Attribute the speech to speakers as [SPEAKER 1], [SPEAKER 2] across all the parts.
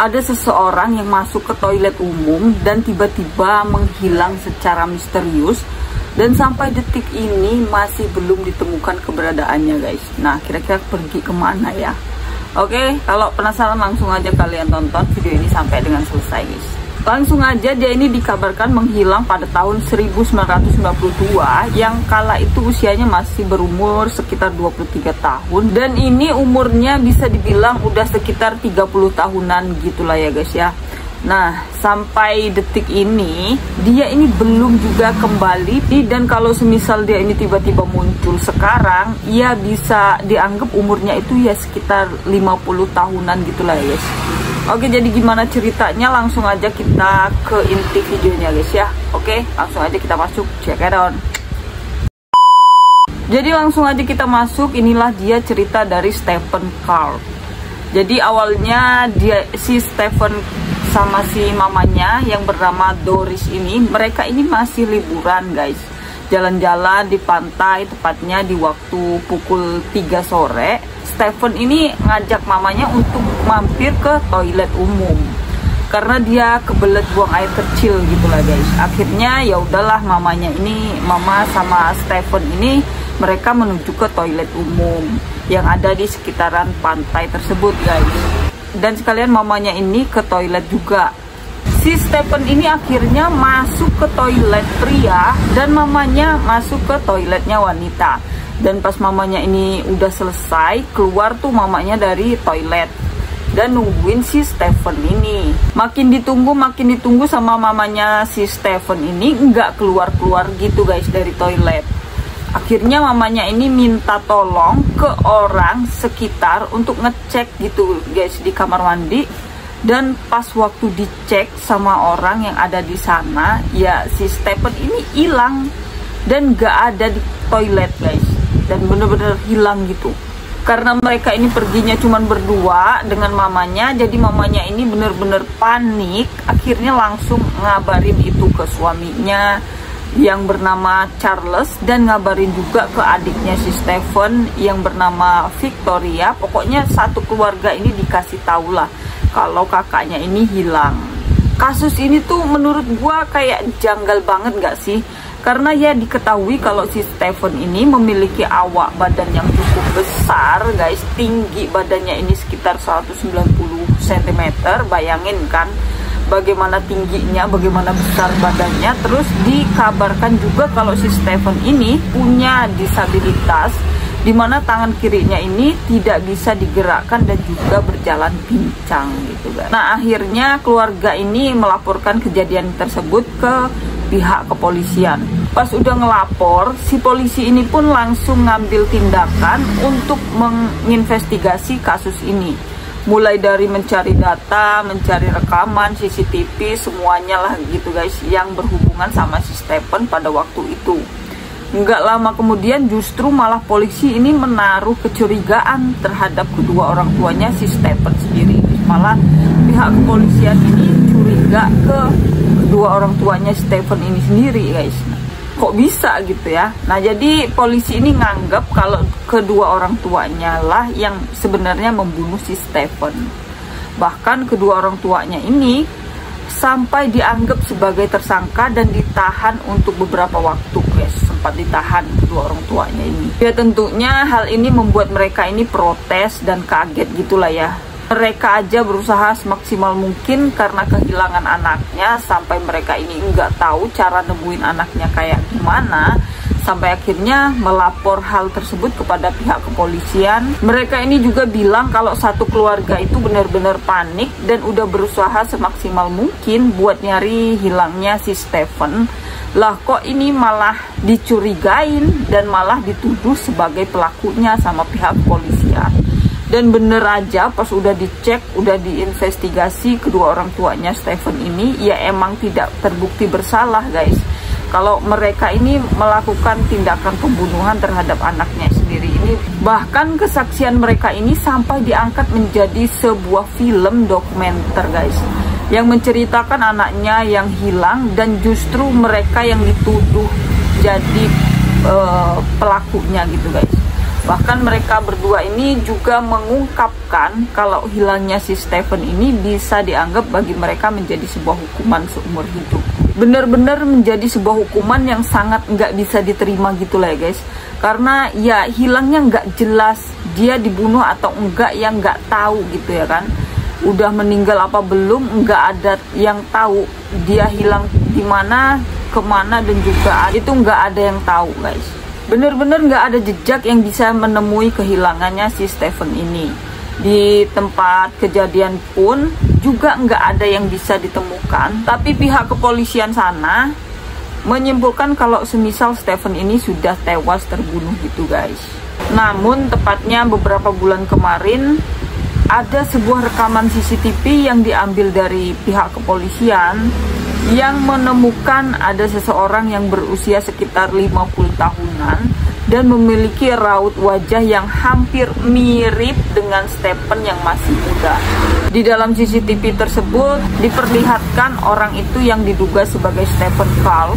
[SPEAKER 1] ada seseorang yang masuk ke toilet umum dan tiba-tiba menghilang secara misterius, dan sampai detik ini masih belum ditemukan keberadaannya guys. Nah, kira-kira pergi kemana ya? Oke, kalau penasaran langsung aja kalian tonton video ini sampai dengan selesai guys. Langsung aja, dia ini dikabarkan menghilang pada tahun 1992, yang kala itu usianya masih berumur sekitar 23 tahun. Dan ini umurnya bisa dibilang udah sekitar 30 tahunan gitulah ya guys ya. Nah, sampai detik ini dia ini belum juga kembali, dan kalau semisal dia ini tiba-tiba muncul sekarang, ia bisa dianggap umurnya itu ya sekitar 50 tahunan gitulah ya guys. Oke, jadi gimana ceritanya? Langsung aja kita ke inti videonya guys ya. Oke, langsung aja kita masuk, check it out. Jadi langsung aja kita masuk. Inilah dia cerita dari Stephen Carl. Jadi awalnya si Stephen sama si mamanya yang bernama Doris ini, mereka ini masih liburan guys, jalan-jalan di pantai, tepatnya di waktu pukul 3 sore. Stephen ini ngajak mamanya untuk mampir ke toilet umum karena dia kebelet buang air kecil gitu lah guys. Akhirnya ya udahlah, mama sama Stephen ini mereka menuju ke toilet umum yang ada di sekitaran pantai tersebut guys. Dan sekalian mamanya ini ke toilet juga. Si Stephen ini akhirnya masuk ke toilet pria dan mamanya masuk ke toiletnya wanita. Dan pas mamanya ini udah selesai, keluar tuh mamanya dari toilet dan nungguin si Stephen ini. Makin ditunggu sama mamanya si Stephen ini nggak keluar-keluar gitu guys dari toilet. Akhirnya mamanya ini minta tolong ke orang sekitar untuk ngecek gitu guys di kamar mandi. Dan pas waktu dicek sama orang yang ada di sana, ya si Stephen ini hilang dan gak ada di toilet guys. Dan bener-bener hilang gitu. Karena mereka ini perginya cuman berdua dengan mamanya, jadi mamanya ini bener-bener panik. Akhirnya langsung ngabarin itu ke suaminya yang bernama Charles, dan ngabarin juga ke adiknya si Stephen yang bernama Victoria. Pokoknya satu keluarga ini dikasih tahu lah kalau kakaknya ini hilang. Kasus ini tuh menurut gua kayak janggal banget gak sih? Karena ya diketahui kalau si Stephen ini memiliki awak badan yang cukup besar guys. Tinggi badannya ini sekitar 190 cm. Bayangin kan bagaimana tingginya, bagaimana besar badannya. Terus dikabarkan juga kalau si Stephen ini punya disabilitas, dimana tangan kirinya ini tidak bisa digerakkan dan juga berjalan pincang gitu guys. Nah, akhirnya keluarga ini melaporkan kejadian tersebut ke pihak kepolisian. Pas udah ngelapor, si polisi ini pun langsung ngambil tindakan untuk menginvestigasi kasus ini. Mulai dari mencari data, mencari rekaman, CCTV, semuanya lah gitu guys, yang berhubungan sama si Stephen pada waktu itu. Nggak lama kemudian justru malah polisi ini menaruh kecurigaan terhadap kedua orang tuanya si Stephen sendiri. Malah pihak kepolisian ini curiga ke kedua orang tuanya Stephen ini sendiri guys. Kok bisa gitu ya? Nah, jadi polisi ini nganggap kalau kedua orang tuanya lah yang sebenarnya membunuh si Stephen. Bahkan kedua orang tuanya ini sampai dianggap sebagai tersangka dan ditahan untuk beberapa waktu guys. Sempat ditahan kedua orang tuanya ini. Ya tentunya hal ini membuat mereka ini protes dan kaget gitulah ya. Mereka aja berusaha semaksimal mungkin karena kehilangan anaknya, sampai mereka ini nggak tahu cara nemuin anaknya kayak gimana, sampai akhirnya melapor hal tersebut kepada pihak kepolisian. Mereka ini juga bilang kalau satu keluarga itu benar-benar panik dan udah berusaha semaksimal mungkin buat nyari hilangnya si Stephen. Lah kok ini malah dicurigain dan malah dituduh sebagai pelakunya sama pihak kepolisian. Dan bener aja pas udah dicek, udah diinvestigasi, kedua orang tuanya Stephen ini ya emang tidak terbukti bersalah guys. Kalau mereka ini melakukan tindakan pembunuhan terhadap anaknya sendiri ini. Bahkan kesaksian mereka ini sampai diangkat menjadi sebuah film dokumenter guys, yang menceritakan anaknya yang hilang dan justru mereka yang dituduh jadi pelakunya gitu guys. Bahkan mereka berdua ini juga mengungkapkan kalau hilangnya si Stephen ini bisa dianggap bagi mereka menjadi sebuah hukuman seumur hidup. Benar-benar menjadi sebuah hukuman yang sangat nggak bisa diterima gitu lah ya guys. Karena ya hilangnya nggak jelas, dia dibunuh atau enggak yang nggak tahu gitu ya kan. Udah meninggal apa belum, nggak ada yang tahu. Dia hilang di mana, kemana, dan juga itu nggak ada yang tahu guys. Bener-bener nggak ada jejak yang bisa menemui kehilangannya si Stephen ini. Di tempat kejadian pun juga nggak ada yang bisa ditemukan. Tapi pihak kepolisian sana menyimpulkan kalau semisal Stephen ini sudah tewas terbunuh gitu guys. Namun tepatnya beberapa bulan kemarin ada sebuah rekaman CCTV yang diambil dari pihak kepolisian yang menemukan ada seseorang yang berusia sekitar 50 tahunan dan memiliki raut wajah yang hampir mirip dengan Stephen yang masih muda. Di dalam CCTV tersebut diperlihatkan orang itu yang diduga sebagai Stephen Carl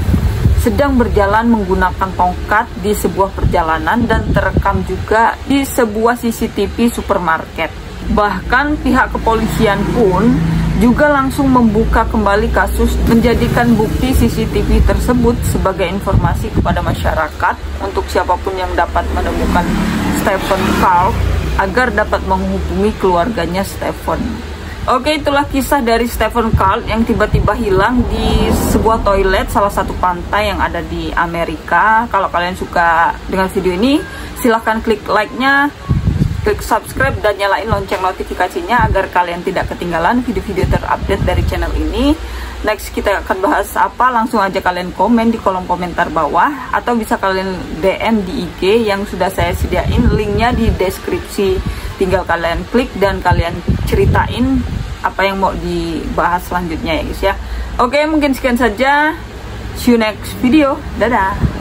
[SPEAKER 1] sedang berjalan menggunakan tongkat di sebuah perjalanan dan terekam juga di sebuah CCTV supermarket. Bahkan pihak kepolisian pun juga langsung membuka kembali kasus, menjadikan bukti CCTV tersebut sebagai informasi kepada masyarakat untuk siapapun yang dapat menemukan Stephen Carl agar dapat menghubungi keluarganya Stephen. Oke, itulah kisah dari Stephen Carl yang tiba-tiba hilang di sebuah toilet salah satu pantai yang ada di Amerika. Kalau kalian suka dengan video ini, silahkan klik like-nya, klik subscribe dan nyalain lonceng notifikasinya agar kalian tidak ketinggalan video-video terupdate dari channel ini. Next kita akan bahas apa, langsung aja kalian komen di kolom komentar bawah atau bisa kalian DM di IG yang sudah saya sediain linknya di deskripsi. Tinggal kalian klik dan kalian ceritain apa yang mau dibahas selanjutnya ya guys ya. Oke, mungkin sekian saja. See you next video. Dadah.